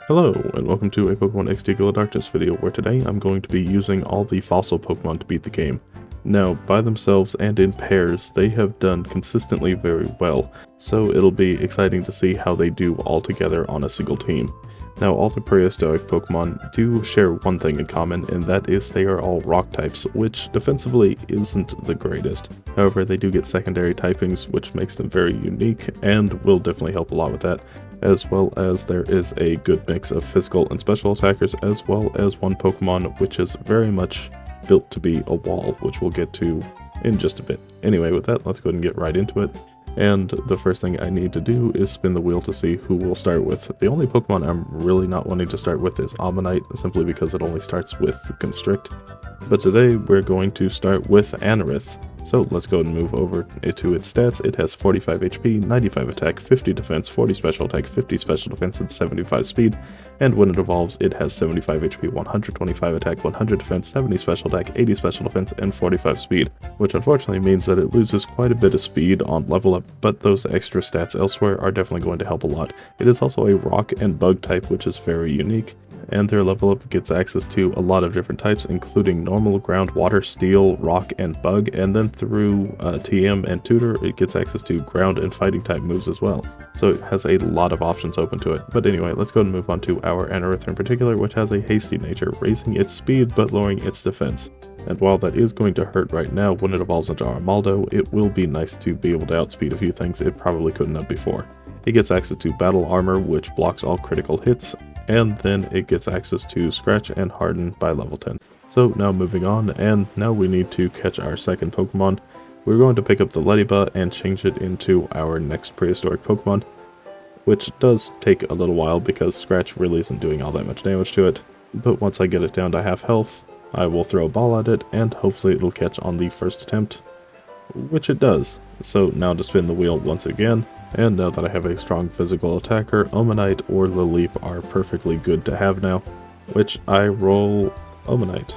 Hello, and welcome to a Pokemon XD Glow Darkness video, where today I'm going to be using all the fossil Pokemon to beat the game. Now, by themselves and in pairs, they have done consistently very well, so it'll be exciting to see how they do all together on a single team. Now, all the prehistoric Pokemon do share one thing in common, and that is they are all rock types, which defensively isn't the greatest. However, they do get secondary typings, which makes them very unique, and will definitely help a lot with that, as well as there is a good mix of physical and special attackers, as well as one Pokemon which is very much built to be a wall, which we'll get to in just a bit. Anyway, with that, let's go ahead and get right into it. And the first thing I need to do is spin the wheel to see who we'll start with. The only Pokemon I'm really not wanting to start with is Omanyte, simply because it only starts with Constrict. But today we're going to start with Anorith. So let's go and move over to its stats. It has 45 HP, 95 attack, 50 defense, 40 special attack, 50 special defense, and 75 speed. And when it evolves, it has 75 HP, 125 attack, 100 defense, 70 special attack, 80 special defense, and 45 speed. Which unfortunately means that it loses quite a bit of speed on level up, but those extra stats elsewhere are definitely going to help a lot. It is also a rock and bug type, which is very unique. And their level up gets access to a lot of different types, including normal, ground, water, steel, rock, and bug, and then through TM and tutor it gets access to ground and fighting type moves as well. So it has a lot of options open to it. But anyway, let's go and move on to our Anorith in particular, which has a hasty nature, raising its speed but lowering its defense. And while that is going to hurt right now, when it evolves into Armaldo, it will be nice to be able to outspeed a few things it probably couldn't have before. It gets access to battle armor, which blocks all critical hits, and then it gets access to Scratch and Harden by level 10. So now moving on, and now we need to catch our second Pokemon. We're going to pick up the Ledyba and change it into our next prehistoric Pokemon, which does take a little while because Scratch really isn't doing all that much damage to it. But once I get it down to half health, I will throw a ball at it, and hopefully it'll catch on the first attempt, which it does. So now to spin the wheel once again. And now that I have a strong physical attacker, Omanite or Lileep are perfectly good to have now, which I roll Omanite.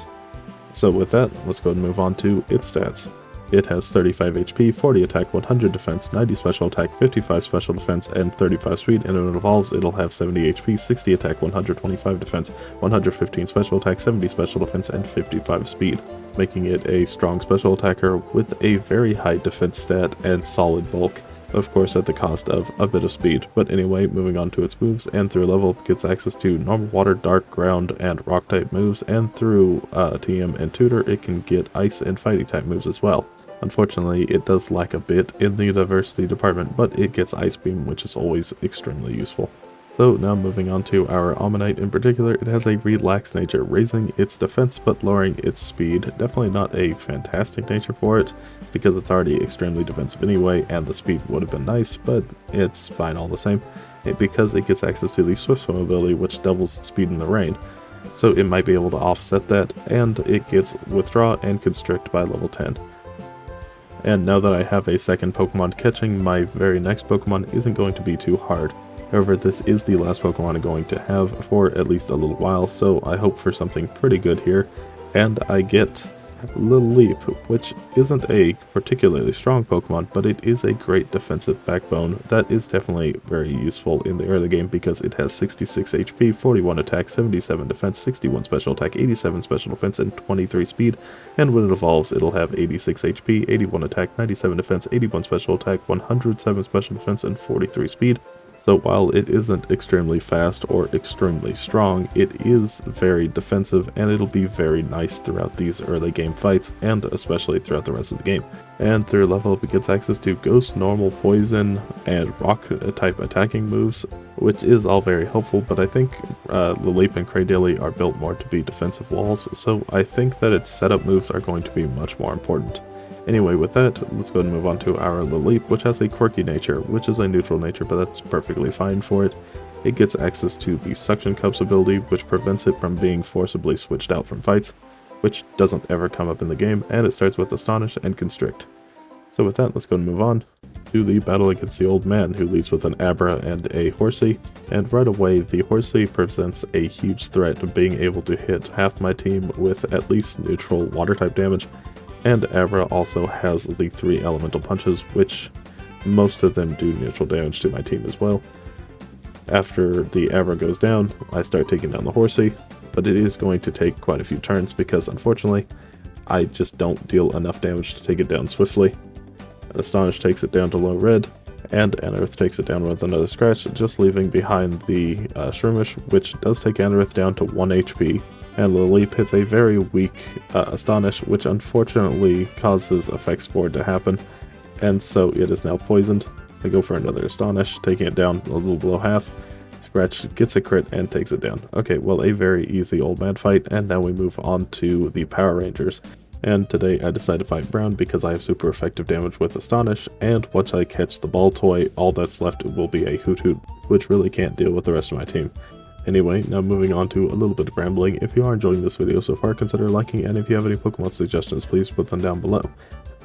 So with that, let's go and move on to its stats. It has 35 HP, 40 attack, 100 defense, 90 special attack, 55 special defense, and 35 speed, and when it evolves, it'll have 70 HP, 60 attack, 125 defense, 115 special attack, 70 special defense, and 55 speed, making it a strong special attacker with a very high defense stat and solid bulk. Of course at the cost of a bit of speed. But anyway, moving on to its moves, and through level it gets access to normal, water, dark, ground, and rock type moves, and through TM and tutor it can get ice and fighting type moves as well. Unfortunately, it does lack a bit in the diversity department, but it gets Ice Beam, which is always extremely useful. So now moving on to our Omanite in particular, it has a relaxed nature, raising its defense but lowering its speed. Definitely not a fantastic nature for it, because it's already extremely defensive anyway, and the speed would have been nice, but it's fine all the same, because it gets access to the Swift Swim ability, which doubles its speed in the rain. So it might be able to offset that, and it gets Withdraw and Constrict by level 10. And now that I have a second Pokemon, catching my very next Pokemon isn't going to be too hard. However, this is the last Pokemon I'm going to have for at least a little while, so I hope for something pretty good here. And I get Lileep, which isn't a particularly strong Pokemon, but it is a great defensive backbone that is definitely very useful in the early game because it has 66 HP, 41 attack, 77 defense, 61 special attack, 87 special defense, and 23 speed. And when it evolves, it'll have 86 HP, 81 attack, 97 defense, 81 special attack, 107 special defense, and 43 speed. So while it isn't extremely fast or extremely strong, it is very defensive, and it'll be very nice throughout these early game fights, and especially throughout the rest of the game. And through level up it gets access to Ghost, Normal, Poison, and Rock type attacking moves, which is all very helpful, but I think Lileep and Cradily are built more to be defensive walls, so I think that its setup moves are going to be much more important. Anyway, with that, let's go ahead and move on to our Lileep, which has a quirky nature, which is a neutral nature, but that's perfectly fine for it. It gets access to the Suction Cups ability, which prevents it from being forcibly switched out from fights, which doesn't ever come up in the game, and it starts with Astonish and Constrict. So with that, let's go and move on to the battle against the old man, who leads with an Abra and a Horsey, and right away the Horsey presents a huge threat of being able to hit half my team with at least neutral water type damage. And Abra also has the 3 elemental punches, which most of them do neutral damage to my team as well. After the Avra goes down, I start taking down the Horsey, but it is going to take quite a few turns because unfortunately, I just don't deal enough damage to take it down swiftly. Astonish takes it down to low red, and Anorith takes it down with another scratch, just leaving behind the Shroomish, which does take Anorith down to 1 HP. And Lileep hits a very weak Astonish, which unfortunately causes Effect Spore to happen, and so it is now poisoned. I go for another Astonish, taking it down a little below half. Scratch gets a crit and takes it down. Okay, well, a very easy old man fight, and now we move on to the Power Rangers. And today I decide to fight Brown because I have super effective damage with Astonish, and once I catch the ball toy, all that's left will be a Hoot Hoot, which really can't deal with the rest of my team. Anyway, now moving on to a little bit of rambling. If you are enjoying this video so far, consider liking, and if you have any Pokemon suggestions, please put them down below.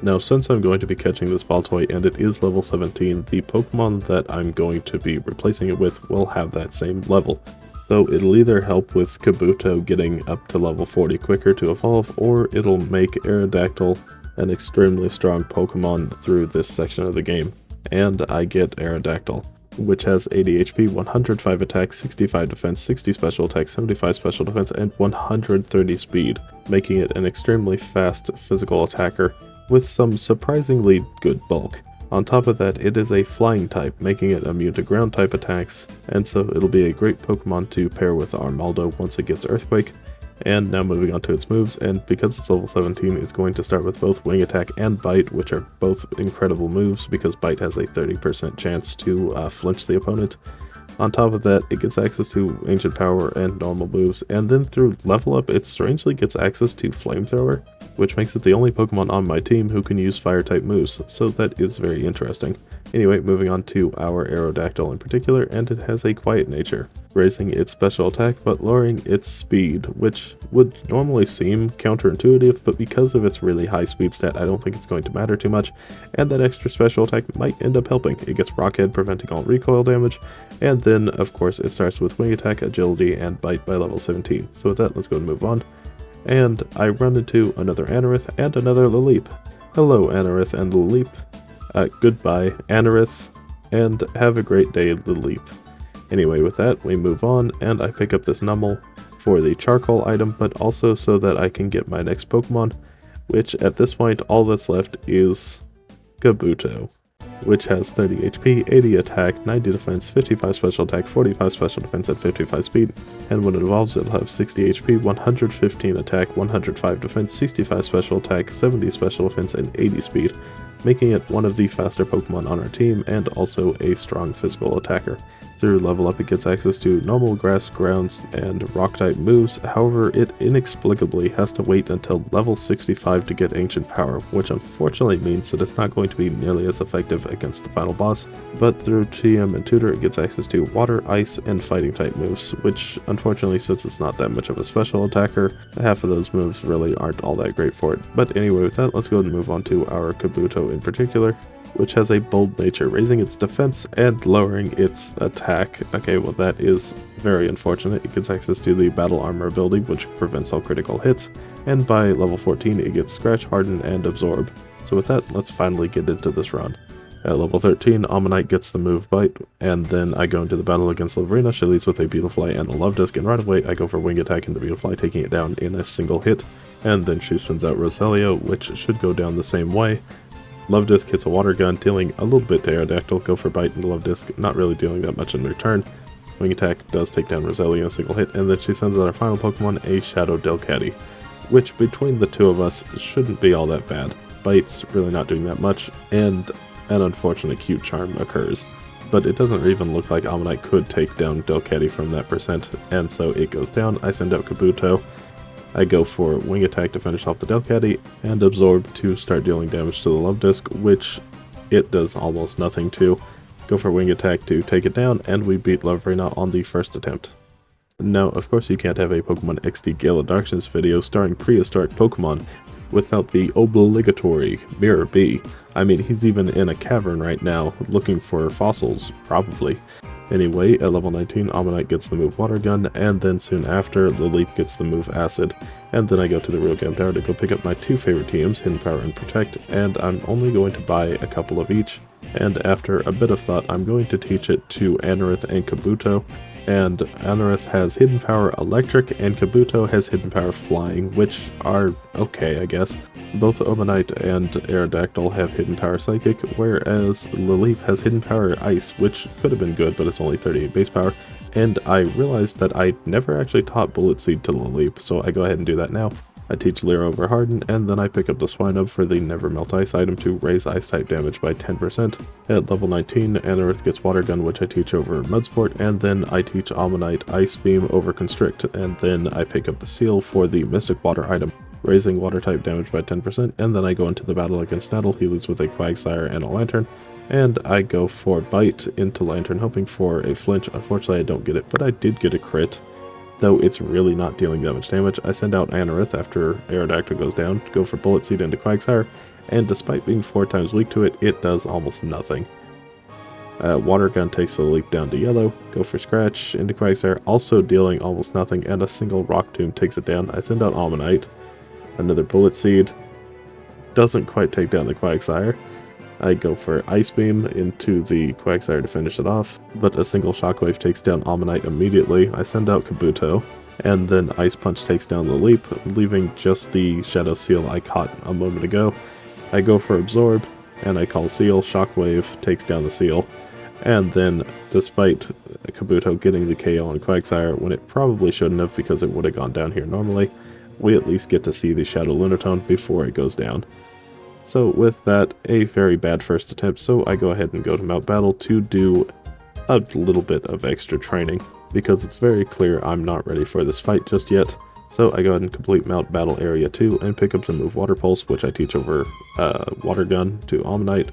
Now, since I'm going to be catching this ball toy and it is level 17, the Pokemon that I'm going to be replacing it with will have that same level. So it'll either help with Kabuto getting up to level 40 quicker to evolve, or it'll make Aerodactyl an extremely strong Pokemon through this section of the game. And I get Aerodactyl, which has 80 HP, 105 attack, 65 defense, 60 special attack, 75 special defense, and 130 speed, making it an extremely fast physical attacker with some surprisingly good bulk. On top of that, it is a flying type, making it immune to ground type attacks, and so it'll be a great Pokemon to pair with Armaldo once it gets Earthquake. And now moving on to its moves, and because it's level 17, it's going to start with both Wing Attack and Bite, which are both incredible moves because Bite has a 30% chance to flinch the opponent. On top of that, it gets access to Ancient Power and normal moves, and then through level up, it strangely gets access to Flamethrower, which makes it the only Pokemon on my team who can use Fire-type moves, so that is very interesting. Anyway, moving on to our Aerodactyl in particular, and it has a quiet nature, raising its special attack but lowering its speed, which would normally seem counterintuitive, but because of its really high speed stat, I don't think it's going to matter too much, and that extra special attack might end up helping. It gets Rockhead, preventing all recoil damage, and then, of course, it starts with Wing Attack, Agility, and Bite by level 17. So with that, let's go and move on. And I run into another Anorith and another Lileep. Hello, Anorith and Lileep. Goodbye, Anorith, and have a great day, Lileep. Anyway, with that, we move on, and I pick up this Numel for the charcoal item, but also so that I can get my next Pokemon, which at this point, all that's left is Kabuto, which has 30 HP, 80 attack, 90 defense, 55 special attack, 45 special defense, and 55 speed. And when it evolves, it'll have 60 HP, 115 attack, 105 defense, 65 special attack, 70 special defense, and 80 speed, making it one of the faster Pokemon on our team and also a strong physical attacker. Through level up, it gets access to normal grass, grounds, and rock type moves. However, it inexplicably has to wait until level 65 to get Ancient Power, which unfortunately means that it's not going to be nearly as effective against the final boss. But through TM and Tutor, it gets access to water, ice, and fighting type moves, which unfortunately, since it's not that much of a special attacker, half of those moves really aren't all that great for it. But anyway, with that, let's go ahead and move on to our Kabuto in particular, which has a bold nature, raising its defense and lowering its attack. Okay, well that is very unfortunate. It gets access to the Battle Armor ability, which prevents all critical hits, and by level 14 it gets Scratch, Harden, and Absorb. So with that, let's finally get into this run. At level 13, Ammonite gets the move Bite, and then I go into the battle against Lavrina. She leads with a Beautifly and a Love Disc, and right away I go for Wing Attack into Beautifly, taking it down in a single hit. And then she sends out Roselia, which should go down the same way. Love Disc hits a Water Gun, dealing a little bit to Aerodactyl. Go for Bite and Love Disc, not really dealing that much in return. Wing Attack does take down Roselia in a single hit, and then she sends out our final Pokemon, a Shadow Delcatty, which between the two of us shouldn't be all that bad. Bite's really not doing that much, and an unfortunate Cute Charm occurs. But it doesn't even look like Ammonite could take down Delcatty from that percent, and so it goes down. I send out Kabuto. I go for Wing Attack to finish off the Delcatty, and Absorb to start dealing damage to the Love Disc, which it does almost nothing to. Go for Wing Attack to take it down, and we beat Lavrina on the first attempt. Now, of course, you can't have a Pokemon XD Gale of Darkness video starring prehistoric Pokemon without the obligatory Mirror B. I mean, he's even in a cavern right now, looking for fossils, probably. Anyway, at level 19, Ammonite gets the move Water Gun, and then soon after, Lileep gets the move Acid. And then I go to the Real Game Tower to go pick up my two favorite teams, Hidden Power and Protect, and I'm only going to buy a couple of each. And after a bit of thought, I'm going to teach it to Anorith and Kabuto. And Anorith has hidden power electric, and Kabuto has hidden power flying, which are okay, I guess. Both Omanite and Aerodactyl have hidden power psychic, whereas Laleep has hidden power ice, which could have been good, but it's only 38 base power. And I realized that I never actually taught Bullet Seed to Laleep, so I go ahead and do that now. I teach Lyra over Harden, and then I pick up the Swinub for the Never Melt Ice item to raise Ice type damage by 10%. At level 19, Anorith gets Water Gun, which I teach over Mudsport, and then I teach Almanite Ice Beam over Constrict, and then I pick up the Seal for the Mystic Water item, raising Water type damage by 10%, and then I go into the battle against Snattle. He leads with a Quagsire and a Lantern, and I go for Bite into Lantern, hoping for a flinch. Unfortunately, I don't get it, but I did get a crit. Though it's really not dealing that much damage. I send out Anorith after Aerodactyl goes down, go for Bullet Seed into Quagsire, and despite being 4 times weak to it, it does almost nothing. Water Gun takes the leap down to yellow, go for Scratch into Quagsire, also dealing almost nothing, and a single Rock Tomb takes it down. I send out Almanite, another Bullet Seed, doesn't quite take down the Quagsire. I go for Ice Beam into the Quagsire to finish it off, but a single Shockwave takes down Almanite immediately. I send out Kabuto, and then Ice Punch takes down the leap, leaving just the Shadow Seal I caught a moment ago. I go for Absorb, and I call Seal. Shockwave takes down the Seal, and then despite Kabuto getting the KO on Quagsire when it probably shouldn't have because it would have gone down here normally, we at least get to see the Shadow Lunatone before it goes down. So with that, a very bad first attempt, so I go ahead and go to Mount Battle to do a little bit of extra training, because it's very clear I'm not ready for this fight just yet. So I go ahead and complete Mount Battle Area 2 and pick up the move Water Pulse, which I teach over Water Gun to Almanite.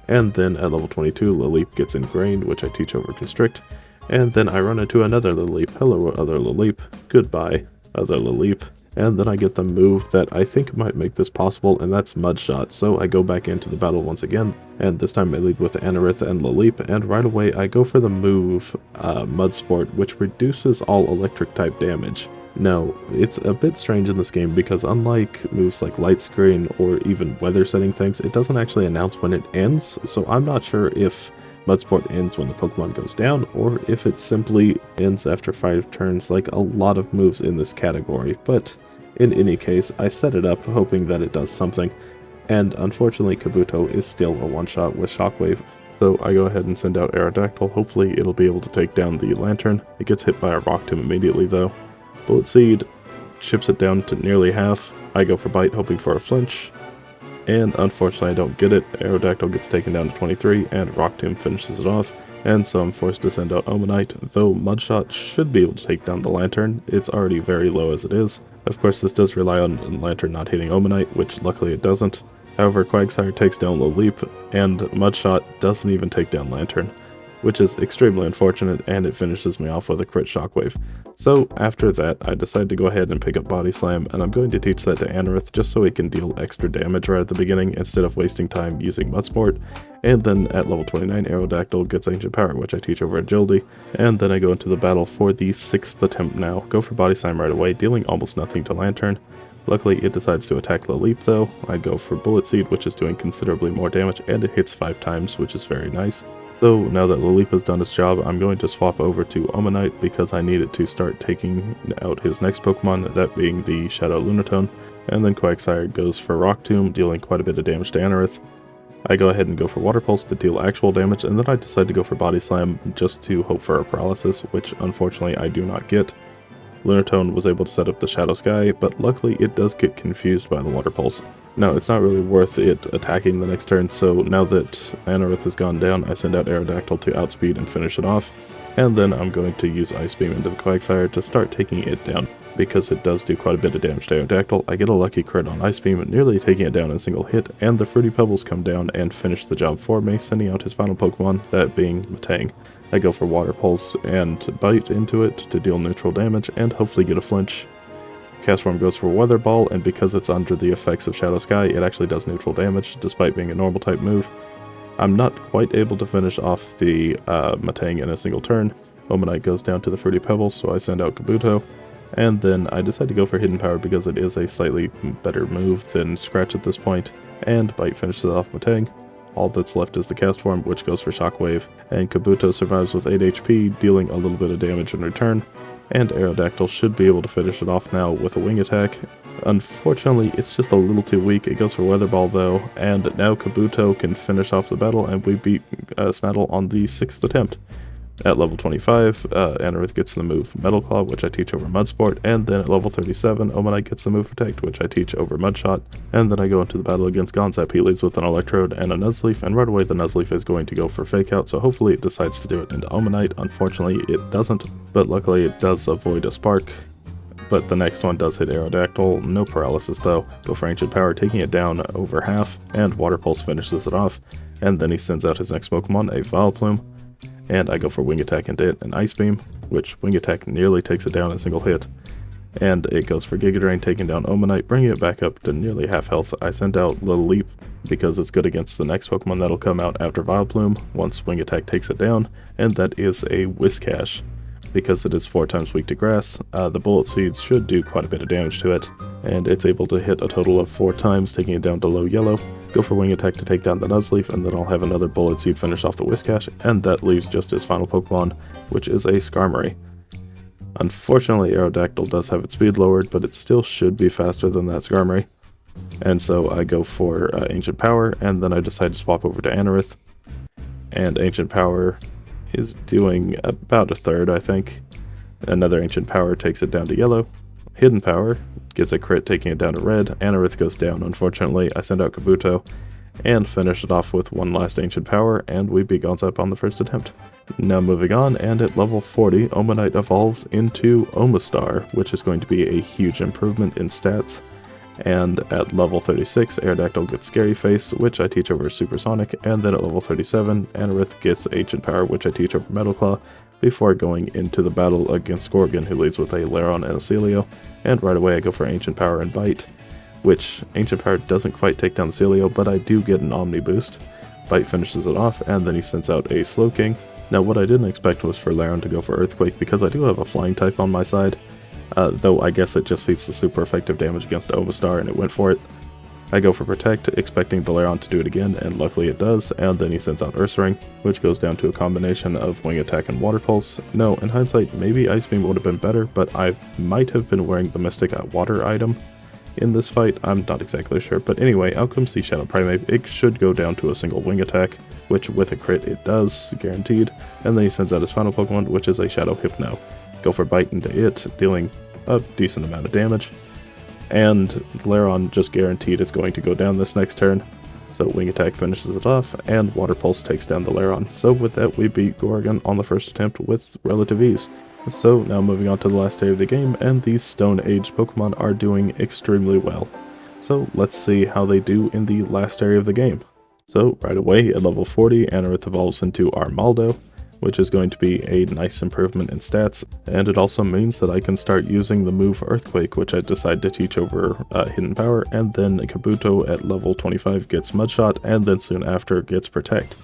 And then at level 22, Laleep gets Ingrained, which I teach over Constrict. And then I run into another Laleep. Hello, other Laleep. Goodbye, other Laleep. And then I get the move that I think might make this possible, and that's Mud Shot. So I go back into the battle once again, and this time I lead with Anorith and Laleep, and right away I go for the move Mud Sport, which reduces all electric type damage. Now, it's a bit strange in this game because unlike moves like Light Screen or even weather setting things, it doesn't actually announce when it ends, so I'm not sure if Mudsport ends when the Pokemon goes down, or if it simply ends after 5 turns like a lot of moves in this category, but in any case, I set it up hoping that it does something, and unfortunately Kabuto is still a one-shot with Shockwave, so I go ahead and send out Aerodactyl. Hopefully it'll be able to take down the Lantern. It gets hit by a Rock Tomb immediately though. Bullet Seed chips it down to nearly half. I go for Bite hoping for a flinch, and unfortunately I don't get it. Aerodactyl gets taken down to 23, and Rock Tomb finishes it off. And so I'm forced to send out Omanite, though Mudshot should be able to take down the Lantern. It's already very low as it is. Of course, this does rely on Lantern not hitting Omanite, which luckily it doesn't. However, Quagsire takes down Laleep, and Mudshot doesn't even take down Lantern, which is extremely unfortunate, and it finishes me off with a crit Shockwave. So after that, I decide to go ahead and pick up Body Slam, and I'm going to teach that to Anorith just so he can deal extra damage right at the beginning instead of wasting time using Mudsport. And then at level 29, Aerodactyl gets Ancient Power, which I teach over Agility, and then I go into the battle for the 6th attempt now. Go for Body Slam right away, dealing almost nothing to Lantern. Luckily, it decides to attack Laleep though. I go for Bullet Seed, which is doing considerably more damage, and it hits 5 times, which is very nice. So now that Laleep has done its job, I'm going to swap over to Omanite because I need it to start taking out his next Pokemon, that being the Shadow Lunatone. And then Quagsire goes for Rock Tomb, dealing quite a bit of damage to Anorith. I go ahead and go for Water Pulse to deal actual damage, and then I decide to go for Body Slam just to hope for a paralysis, which unfortunately I do not get. Lunatone was able to set up the Shadow Sky, but luckily it does get confused by the Water Pulse. Now, it's not really worth it attacking the next turn, so now that Anorith has gone down, I send out Aerodactyl to outspeed and finish it off, and then I'm going to use Ice Beam into the Quagsire to start taking it down, because it does do quite a bit of damage to Aerodactyl. I get a lucky crit on Ice Beam, nearly taking it down in a single hit, and the Fruity Pebbles come down and finish the job for me, sending out his final Pokemon, that being Matang. I go for Water Pulse and Bite into it to deal neutral damage and hopefully get a flinch. Castform goes for Weather Ball, and because it's under the effects of Shadow Sky, it actually does neutral damage, despite being a normal type move. I'm not quite able to finish off the Matang in a single turn. Omanite goes down to the Fruity Pebbles, so I send out Kabuto. And then I decide to go for Hidden Power because it is a slightly better move than Scratch at this point, and Bite finishes off Matang. all that's left is the cast form, which goes for Shockwave, and Kabuto survives with 8 HP, dealing a little bit of damage in return, and Aerodactyl should be able to finish it off now with a wing attack. Unfortunately, it's just a little too weak. It goes for Weather Ball though, and now Kabuto can finish off the battle, and we beat Snaddle on the 6th attempt. At level 25, Anorith gets the move Metal Claw, which I teach over Mud Sport, and then at level 37, Omanite gets the move Protect, which I teach over Mud Shot, and then I go into the battle against Gonzap. He leads with an Electrode and a Nuzleaf, and right away the Nuzleaf is going to go for Fake Out, so hopefully it decides to do it into Omanite. Unfortunately, it doesn't, but luckily it does avoid a Spark. But the next one does hit Aerodactyl, no paralysis though. Go for Ancient Power, taking it down over half, and Water Pulse finishes it off, and then he sends out his next Pokemon, a Vileplume. And I go for Wing Attack into it, an Ice Beam, which Wing Attack nearly takes it down in a single hit. And it goes for Giga Drain, taking down Omanite, bringing it back up to nearly half health. I send out Little Leap because it's good against the next Pokemon that'll come out after Vileplume once Wing Attack takes it down, and that is a Whiscash. Because it is 4 times weak to grass, the Bullet Seeds should do quite a bit of damage to it, and it's able to hit a total of 4 times, taking it down to low yellow. Go for Wing Attack to take down the Nuzleaf, and then I'll have another Bullet Seed finish off the Whiscash, and that leaves just his final Pokemon, which is a Skarmory. Unfortunately, Aerodactyl does have its speed lowered, but it still should be faster than that Skarmory. And so I go for Ancient Power, and then I decide to swap over to Anorith, and Ancient Power is doing about a third, I think. Another Ancient Power takes it down to yellow. Hidden Power gets a crit, taking it down to red. Anorith goes down, unfortunately. I send out Kabuto and finish it off with one last Ancient Power, and we beat Gonzap on the first attempt. Now moving on, and at level 40, Omanite evolves into Omastar, which is going to be a huge improvement in stats. And at level 36, Aerodactyl gets Scary Face, which I teach over Supersonic, and then at level 37, Anorith gets Ancient Power, which I teach over Metal Claw, before going into the battle against Gorgon, who leads with a Lairon and a Celio, and right away I go for Ancient Power and Bite, which Ancient Power doesn't quite take down the Celio, but I do get an Omni Boost. Bite finishes it off, and then he sends out a Slowking. Now what I didn't expect was for Lairon to go for Earthquake, because I do have a Flying type on my side. Though I guess it just sees the super effective damage against Omastar, and it went for it. I go for Protect, expecting the Lairon to do it again, and luckily it does, and then he sends out Ursaring, which goes down to a combination of Wing Attack and Water Pulse. No, in hindsight, maybe Ice Beam would have been better, but I might have been wearing the Mystic Water item in this fight. I'm not exactly sure, but anyway, out comes the Shadow Primeape. It should go down to a single Wing Attack, which with a crit it does, guaranteed, and then he sends out his final Pokemon, which is a Shadow Hypno. Go for Bite into it, dealing a decent amount of damage, and Lairon just guaranteed it's going to go down this next turn, so Wing Attack finishes it off, and Water Pulse takes down the Lairon. So with that, we beat Gorgon on the first attempt with relative ease. So now moving on to the last day of the game, and these Stone Age Pokemon are doing extremely well. So let's see how they do in the last area of the game. So right away at level 40, Anorith evolves into Armaldo, which is going to be a nice improvement in stats, and it also means that I can start using the move Earthquake, which I decide to teach over Hidden Power, and then Kabuto at level 25 gets Mudshot, and then soon after gets Protect.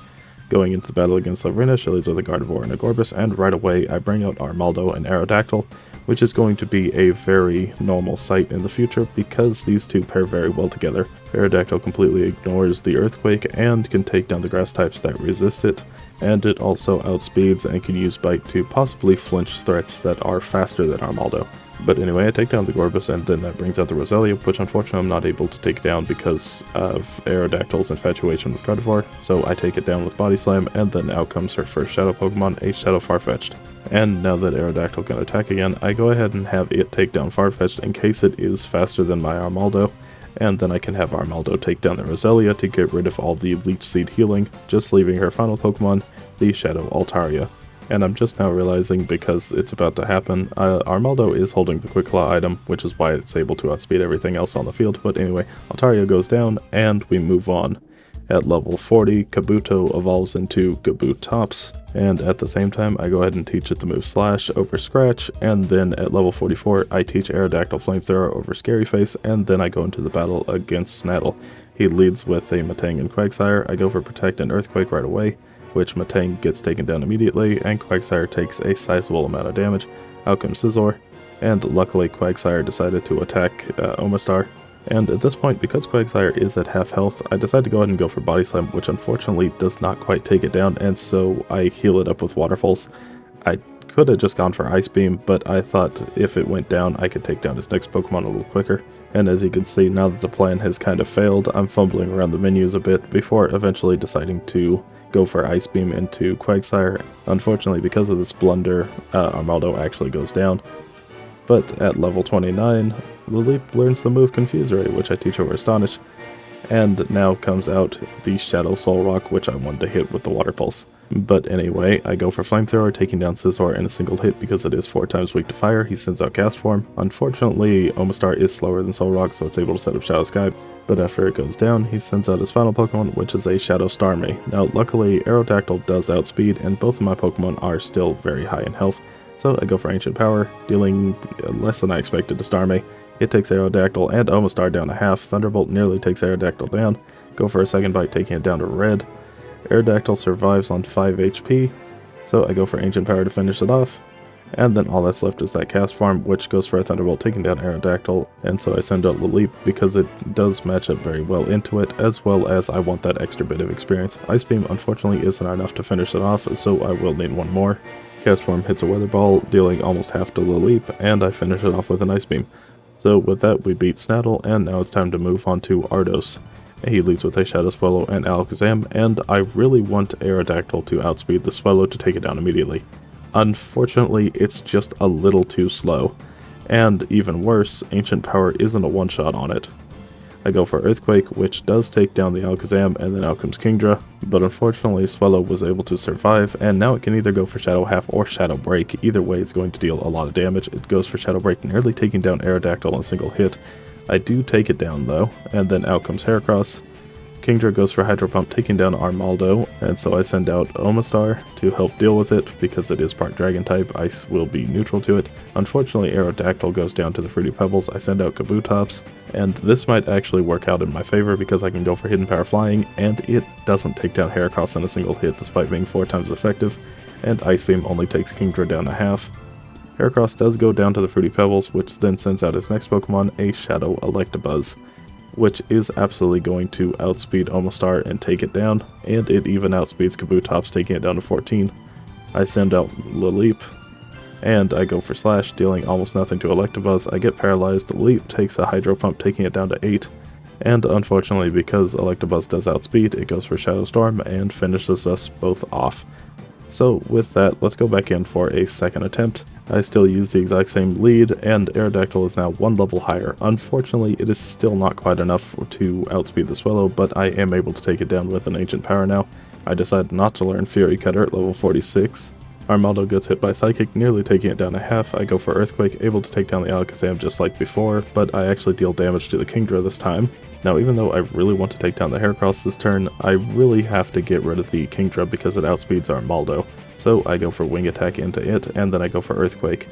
Going into the battle against Lavrina, she leads with a Gardevoir and a Gorbis, and right away I bring out Armaldo and Aerodactyl, which is going to be a very normal sight in the future because these two pair very well together. Aerodactyl completely ignores the Earthquake and can take down the grass types that resist it, and it also outspeeds and can use Bite to possibly flinch threats that are faster than Armaldo. But anyway, I take down the Gorbis, and then that brings out the Roselia, which unfortunately I'm not able to take down because of Aerodactyl's infatuation with Gardevoir, so I take it down with Body Slam, and then out comes her first Shadow Pokemon, a Shadow Farfetch'd. And now that Aerodactyl can attack again, I go ahead and have it take down Farfetch'd in case it is faster than my Armaldo, and then I can have Armaldo take down the Roselia to get rid of all the Leech Seed healing, just leaving her final Pokemon, the Shadow Altaria. And I'm just now realizing, because it's about to happen, Armaldo is holding the Quick Claw item, which is why it's able to outspeed everything else on the field. But anyway, Altaria goes down, and we move on. At level 40, Kabuto evolves into Kabutops, and at the same time, I go ahead and teach it the move Slash over Scratch, and then at level 44, I teach Aerodactyl Flamethrower over Scary Face, and then I go into the battle against Snaddle. He leads with a Metang and Quagsire. I go for Protect and Earthquake right away, which Metang gets taken down immediately, and Quagsire takes a sizable amount of damage. Out comes Scizor, and luckily Quagsire decided to attack Omastar, And at this point, because Quagsire is at half health, I decide to go ahead and go for Body Slam, which unfortunately does not quite take it down, and so I heal it up with Waterfalls. I could have just gone for Ice Beam, but I thought if it went down, I could take down his next Pokemon a little quicker. And as you can see, now that the plan has kind of failed, I'm fumbling around the menus a bit before eventually deciding to go for Ice Beam into Quagsire. Unfortunately, because of this blunder, Armaldo actually goes down. But at level 29, Lilip learns the move Confuse Ray, which I teach over Astonish, and now comes out the Shadow Soul Rock, which I wanted to hit with the Water Pulse. But anyway, I go for Flamethrower, taking down Scizor in a single hit because it is 4 times weak to fire. He sends out Cast Form. Unfortunately, Omastar is slower than Soul Rock, so it's able to set up Shadow Sky. But after it goes down, he sends out his final Pokemon, which is a Shadow Starmie. Now, luckily, Aerodactyl does outspeed, and both of my Pokemon are still very high in health. So I go for Ancient Power, dealing less than I expected to Starmie. It takes Aerodactyl and Omastar down to half. Thunderbolt nearly takes Aerodactyl down. Go for a second bite, taking it down to red. Aerodactyl survives on 5 HP, so I go for Ancient Power to finish it off. And then all that's left is that Cast Form, which goes for a Thunderbolt, taking down Aerodactyl. And so I send out Lilip because it does match up very well into it, as well as I want that extra bit of experience. Ice Beam unfortunately isn't enough to finish it off, so I will need one more. Cast Form hits a Weather Ball, dealing almost half to Lilip, and I finish it off with an Ice Beam. So with that, we beat Snaddle, and now it's time to move on to Ardos. He leads with a Shadow Swallow and Alakazam, and I really want Aerodactyl to outspeed the Swallow to take it down immediately. Unfortunately, it's just a little too slow, and even worse, Ancient Power isn't a one-shot on it. I go for Earthquake, which does take down the Alakazam, and then out comes Kingdra, but unfortunately Swallow was able to survive, and now it can either go for Shadow Half or Shadow Break. Either way, it's going to deal a lot of damage. It goes for Shadow Break, nearly taking down Aerodactyl in a single hit. I do take it down though, and then out comes Heracross. Kingdra goes for Hydro Pump, taking down Armaldo, and so I send out Omastar to help deal with it. Because it is part Dragon type, Ice will be neutral to it. Unfortunately, Aerodactyl goes down to the Fruity Pebbles. I send out Kabutops, and this might actually work out in my favor because I can go for Hidden Power Flying, and it doesn't take down Heracross in a single hit despite being 4 times effective, and Ice Beam only takes Kingdra down to half. Heracross does go down to the Fruity Pebbles, which then sends out his next Pokemon, a Shadow Electabuzz, which is absolutely going to outspeed Omastar and take it down, and it even outspeeds Kabutops, taking it down to 14. I send out Lilip, and I go for Slash, dealing almost nothing to Electabuzz. I get paralyzed. Lilip takes a Hydro Pump, taking it down to 8, and unfortunately, because Electabuzz does outspeed, it goes for Shadow Storm and finishes us both off. So with that, let's go back in for a second attempt. I still use the exact same lead, and Aerodactyl is now 1 level higher. Unfortunately, it is still not quite enough to outspeed the Swallow, but I am able to take it down with an Ancient Power now. I decide not to learn Fury Cutter at level 46. Armaldo gets hit by Psychic, nearly taking it down to half. I go for Earthquake, able to take down the Alakazam just like before, but I actually deal damage to the Kingdra this time. Now, even though I really want to take down the Heracross this turn, I really have to get rid of the Kingdra because it outspeeds Armaldo. So I go for Wing Attack into it, and then I go for Earthquake.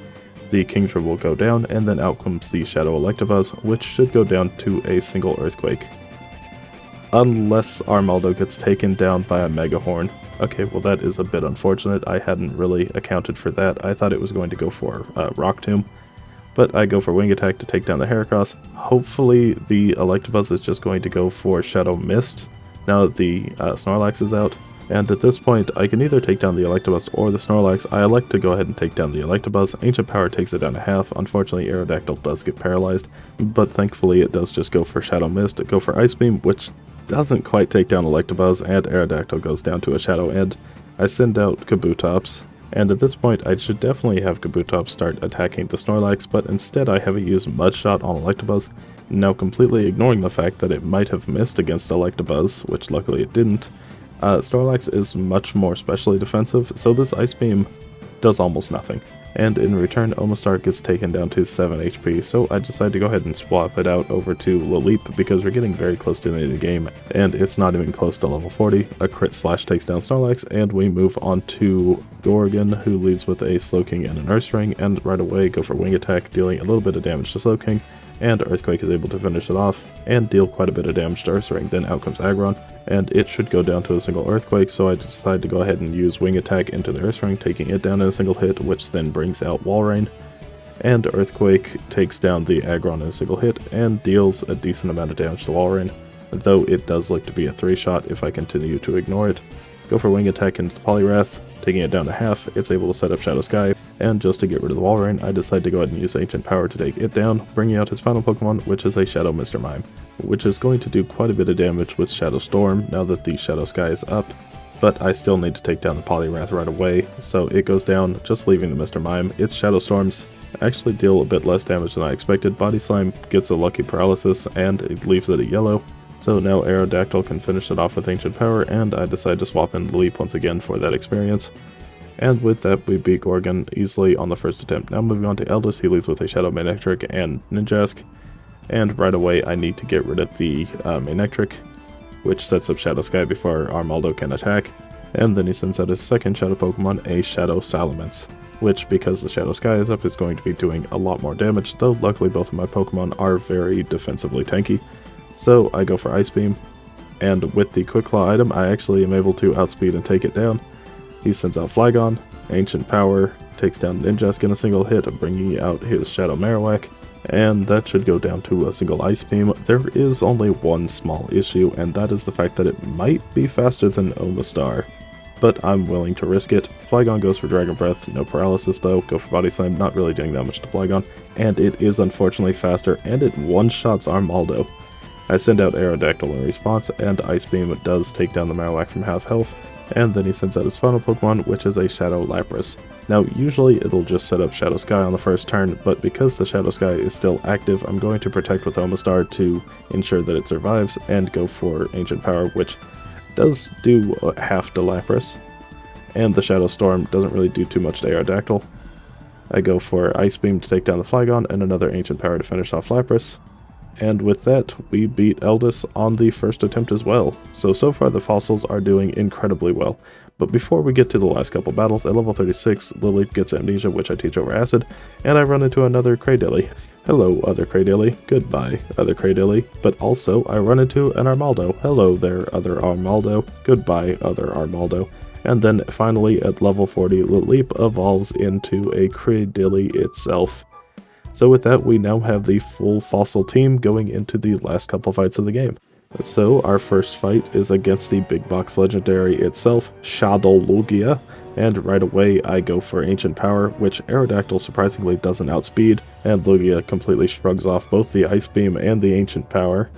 The Kingdra will go down, and then out comes the Shadow Electabuzz, which should go down to a single Earthquake. Unless Armaldo gets taken down by a Mega Horn. Okay, well that is a bit unfortunate. I hadn't really accounted for that. I thought it was going to go for Rock Tomb. But I go for Wing Attack to take down the Heracross. Hopefully the Electabuzz is just going to go for Shadow Mist now that the Snorlax is out. And at this point, I can either take down the Electabuzz or the Snorlax. I elect to go ahead and take down the Electabuzz. Ancient Power takes it down to half. Unfortunately, Aerodactyl does get paralyzed, but thankfully it does just go for Shadow Mist. Go for Ice Beam, which doesn't quite take down Electabuzz, and Aerodactyl goes down to a Shadow End. I send out Kabutops, and at this point I should definitely have Kabutops start attacking the Snorlax, but instead I have it use Mudshot on Electabuzz, now completely ignoring the fact that it might have missed against Electabuzz, which luckily it didn't. Snorlax is much more specially defensive, so this Ice Beam does almost nothing. And in return, Omastar gets taken down to 7 HP, so I decide to go ahead and swap it out over to Lilip because we're getting very close to the end of the game, and it's not even close to level 40. A crit slash takes down Snorlax, and we move on to Dorgan, who leads with a Slowking and an Ursaring, and right away go for Wing Attack, dealing a little bit of damage to Slowking, and Earthquake is able to finish it off and deal quite a bit of damage to Ursaring. Then out comes Aggron, and it should go down to a single Earthquake, so I decide to go ahead and use Wing Attack into the Ursaring, taking it down in a single hit, which then brings out Walrein. and Earthquake takes down the Aggron in a single hit and deals a decent amount of damage to Walrein, though it does look to be a 3-shot if I continue to ignore it. Go for Wing Attack into the Poliwrath, taking it down to half. It's able to set up Shadow Sky, and just to get rid of the Walrein, I decide to go ahead and use Ancient Power to take it down, bringing out his final Pokemon, which is a Shadow Mr. Mime, which is going to do quite a bit of damage with Shadow Storm now that the Shadow Sky is up. But I still need to take down the Poliwrath right away, so it goes down, just leaving the Mr. Mime. Its Shadow Storms actually deal a bit less damage than I expected. Body Slime gets a lucky paralysis, and it leaves it at yellow. So now Aerodactyl can finish it off with Ancient Power, and I decide to swap in the Leap once again for that experience. And with that, we beat Gorgon easily on the first attempt. Now moving on to Eldest, he leads with a Shadow Manectric and Ninjask. And right away, I need to get rid of the Manectric, which sets up Shadow Sky before Armaldo can attack. And then he sends out his second Shadow Pokemon, a Shadow Salamence, which, because the Shadow Sky is up, is going to be doing a lot more damage, though luckily both of my Pokemon are very defensively tanky. So I go for Ice Beam, and with the Quick Claw item, I actually am able to outspeed and take it down. He sends out Flygon, Ancient Power, takes down Ninjask in a single hit, bringing out his Shadow Marowak, and that should go down to a single Ice Beam. There is only one small issue, and that is the fact that it might be faster than Omastar, but I'm willing to risk it. Flygon goes for Dragon Breath, no paralysis though, go for Body Slam, not really doing that much to Flygon, and it is unfortunately faster, and it one-shots Armaldo. I send out Aerodactyl in response, and Ice Beam does take down the Marowak from half health, and then he sends out his final Pokemon, which is a Shadow Lapras. Now, usually it'll just set up Shadow Sky on the first turn, but because the Shadow Sky is still active, I'm going to protect with Omastar to ensure that it survives, and go for Ancient Power, which does do half to Lapras, and the Shadow Storm doesn't really do too much to Aerodactyl. I go for Ice Beam to take down the Flygon, and another Ancient Power to finish off Lapras. And with that, we beat Eldest on the first attempt as well. So far the fossils are doing incredibly well. But before we get to the last couple battles, at level 36, Lily gets Amnesia, which I teach over Acid, and I run into another Cradily. Hello, other Cradily. Goodbye, other Cradily. But also, I run into an Armaldo. Hello there, other Armaldo. Goodbye, other Armaldo. And then finally, at level 40, Leap evolves into a Cradily itself. So with that, we now have the full fossil team going into the last couple fights of the game. So our first fight is against the big box legendary itself, Shadow Lugia, and right away I go for Ancient Power, which Aerodactyl surprisingly doesn't outspeed, and Lugia completely shrugs off both the Ice Beam and the Ancient Power,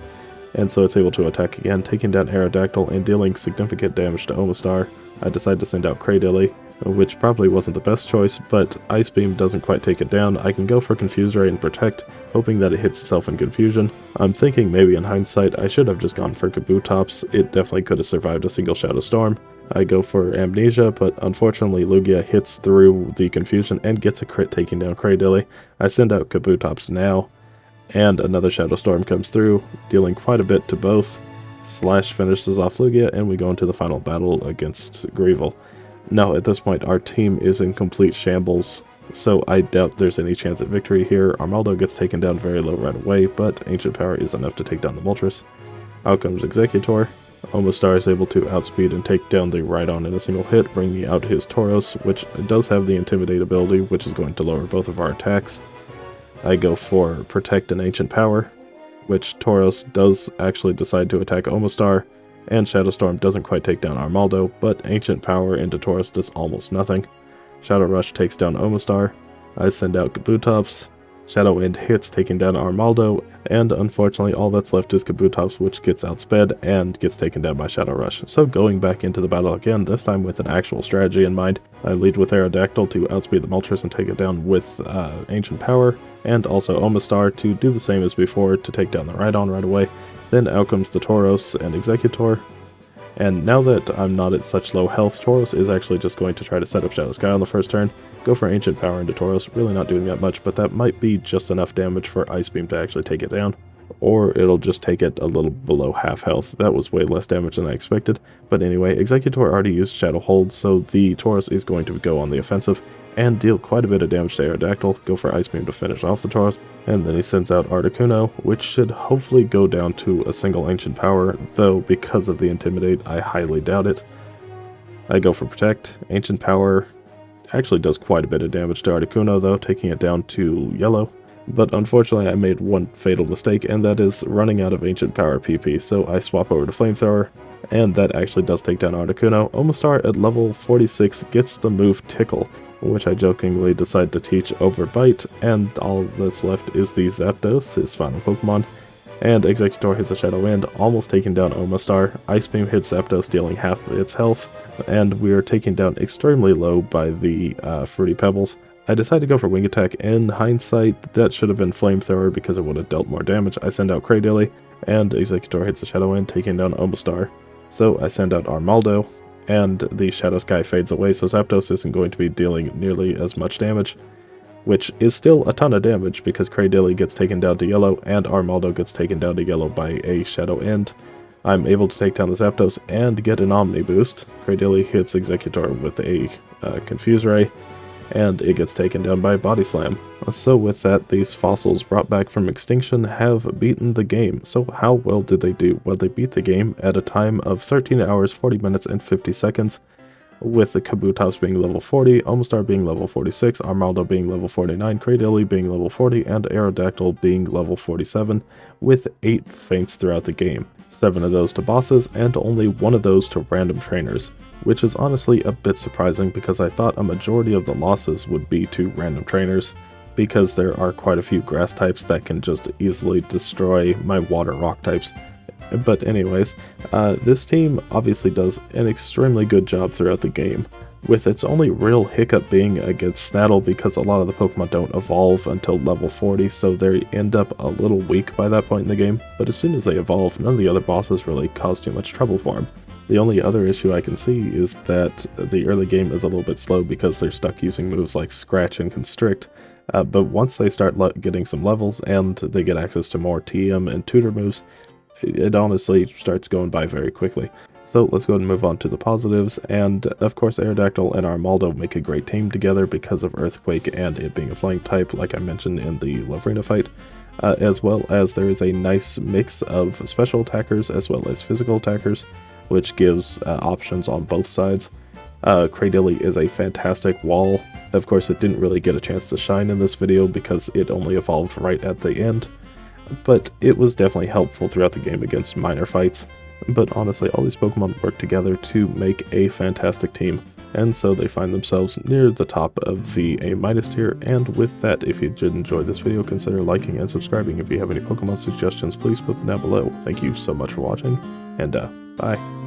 and so it's able to attack again, taking down Aerodactyl and dealing significant damage to Omastar. I decide to send out Cradily, which probably wasn't the best choice, but Ice Beam doesn't quite take it down. I can go for Confuse Ray and Protect, hoping that it hits itself in confusion. I'm thinking maybe in hindsight I should have just gone for Kabutops. It definitely could have survived a single Shadow Storm. I go for Amnesia, but unfortunately Lugia hits through the confusion and gets a crit, taking down Cradily. I send out Kabutops now, and another Shadow Storm comes through, dealing quite a bit to both. Slash finishes off Lugia, and we go into the final battle against Greevil. Now, at this point, our team is in complete shambles, so I doubt there's any chance at victory here. Armaldo gets taken down very low right away, but Ancient Power is enough to take down the Moltres. Out comes Executor. Omastar is able to outspeed and take down the Rhydon in a single hit, bringing out his Tauros, which does have the Intimidate ability, which is going to lower both of our attacks. I go for Protect and Ancient Power, which Tauros does actually decide to attack Omastar, and Shadow Storm doesn't quite take down Armaldo, but Ancient Power into Tauros does almost nothing. Shadow Rush takes down Omastar. I send out Kabutops. Shadow Wind hits, taking down Armaldo, and unfortunately all that's left is Kabutops, which gets outsped and gets taken down by Shadow Rush. So going back into the battle again, this time with an actual strategy in mind. I lead with Aerodactyl to outspeed the Moltres and take it down with Ancient Power, and also Omastar to do the same as before to take down the Rhydon right away. Then out comes the Tauros and Executor. And now that I'm not at such low health, Tauros is actually just going to try to set up Shadow Sky on the first turn. Go for Ancient Power into Tauros, really not doing that much, but that might be just enough damage for Ice Beam to actually take it down. Or it'll just take it a little below half health. That was way less damage than I expected. But anyway, Executor already used Shadow Hold, so the Tauros is going to go on the offensive and deal quite a bit of damage to Aerodactyl. Go for Ice Beam to finish off the Tauros, and then he sends out Articuno, which should hopefully go down to a single Ancient Power, though because of the Intimidate, I highly doubt it. I go for Protect, Ancient Power, actually does quite a bit of damage to Articuno though, taking it down to yellow. But unfortunately I made one fatal mistake, and that is running out of Ancient Power PP, so I swap over to Flamethrower, and that actually does take down Articuno. Omastar at level 46 gets the move Tickle, which I jokingly decide to teach over Bite, and all that's left is the Zapdos, his final Pokemon. And Exeggutor hits a Shadow Wind, almost taking down Omastar. Ice Beam hits Zapdos, dealing half its health, and we are taken down extremely low by the Fruity Pebbles. I decided to go for Wing Attack. In hindsight, that should have been Flamethrower because it would have dealt more damage. I send out Cradily, and Exeggutor hits a Shadow Wind, taking down Omastar. So I send out Armaldo, and the Shadow Sky fades away, so Zapdos isn't going to be dealing nearly as much damage, which is still a ton of damage because Cradily gets taken down to yellow, and Armaldo gets taken down to yellow by a Shadow End. I'm able to take down the Zapdos and get an Omni Boost. Cradily hits Exeggutor with a Confuse Ray, and it gets taken down by Body Slam. So with that, these fossils brought back from extinction have beaten the game. So how well did they do? Well, they beat the game at a time of 13 hours, 40 minutes, and 50 seconds, with the Kabutops being level 40, Omastar being level 46, Armaldo being level 49, Cradily being level 40, and Aerodactyl being level 47, with 8 feints throughout the game. 7 of those to bosses, and only 1 of those to random trainers, which is honestly a bit surprising because I thought a majority of the losses would be to random trainers, because there are quite a few grass types that can just easily destroy my water rock types. But anyways, this team obviously does an extremely good job throughout the game, with its only real hiccup being against Snaddle because a lot of the Pokemon don't evolve until level 40, so they end up a little weak by that point in the game, but as soon as they evolve, none of the other bosses really cause too much trouble for them. The only other issue I can see is that the early game is a little bit slow because they're stuck using moves like Scratch and Constrict, but once they start getting some levels and they get access to more TM and Tutor moves, it honestly starts going by very quickly. So let's go ahead and move on to the positives, and of course Aerodactyl and Armaldo make a great team together because of Earthquake and it being a flying type, like I mentioned in the Lavrina fight, as well as there is a nice mix of special attackers as well as physical attackers, which gives options on both sides. Cradily is a fantastic wall. Of course it didn't really get a chance to shine in this video because it only evolved right at the end, but it was definitely helpful throughout the game against minor fights. But honestly, all these Pokemon work together to make a fantastic team, and so they find themselves near the top of the A- tier. And with that, if you did enjoy this video, consider liking and subscribing. If you have any Pokemon suggestions, please put them down below. Thank you so much for watching, and bye.